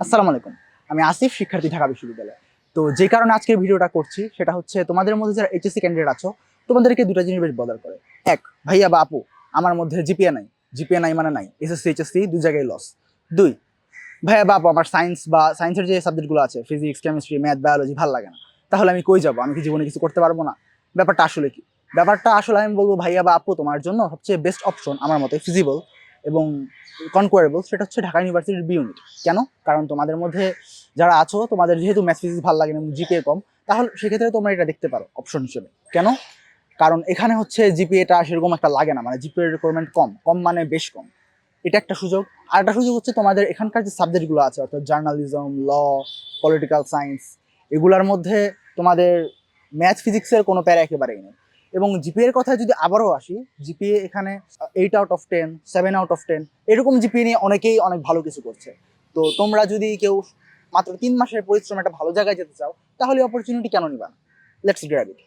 আসসালামু আলাইকুম। আমি আসিফ, শিক্ষার্থী, ঢাকা বিশ্ববিদ্যালয়। তো যে কারণে আজকের ভিডিওটা করছি সেটা হচ্ছে তোমাদের মধ্যে যারা এইচএসসি ক্যান্ডিডেট আছো তোমাদেরকে দুটো জিনিস বেশ বদার করে। এক, ভাইয়া বা আপু আমার মধ্যে জিপিএ নাই। জিপিএ নাই মানে নাই, এসএসসি এইচএসসি দুই জায়গায় লস। দুই, ভাইয়া বা আপু আমার সায়েন্স বা সায়েন্সের যে সাবজেক্টগুলো আছে ফিজিক্স, কেমিস্ট্রি, ম্যাথ, বায়োলজি ভালো লাগে না। তাহলে আমি কই যাবো? আমি কি জীবনে কিছু করতে পারবো না? ব্যাপারটা আসলে কি? ব্যাপারটা আসলে আমি বলবো ভাইয়া বা আপু তোমার জন্য সবচেয়ে বেস্ট অপশন আমার মতে ফিজিবল এবং কনকোয়ারেবল সেটা হচ্ছে ঢাকা ইউনিভার্সিটির বি ইউনিট। কেন? কারণ তোমাদের মধ্যে যারা আছো তোমাদের যেহেতু ম্যাথ ফিজিক্স ভালো লাগে না এবং জিপিএ কম, তাহলে সেক্ষেত্রে তোমরা এটা দেখতে পারো অপশন হিসেবে। কেন? কারণ এখানে হচ্ছে জিপিএটা সেরকম একটা লাগে না, মানে জিপিএ রিকোয়ারমেন্ট কম কম মানে বেশ কম। এটা একটা সুযোগ। আর একটা সুযোগ হচ্ছে তোমাদের এখানকার যে সাবজেক্টগুলো আছে অর্থাৎ জার্নালিজম, ল, পলিটিক্যাল সায়েন্স, এগুলার মধ্যে তোমাদের ম্যাথ ফিজিক্সের কোনো প্যারা একেবারেই নেই। এবং জিপিএর কথায় যদি আবারও আসি, জিপিএ এখানে 8/10, 7/10 এরকম জিপিএ নিয়ে অনেকেই অনেক ভালো কিছু করছে। তো তোমরা যদি কেউ মাত্র 3 মাসের পরিশ্রম একটা ভালো জায়গায় যেতে চাও তাহলে অপরচুনিটি কেন নিবা না? Let's grab it.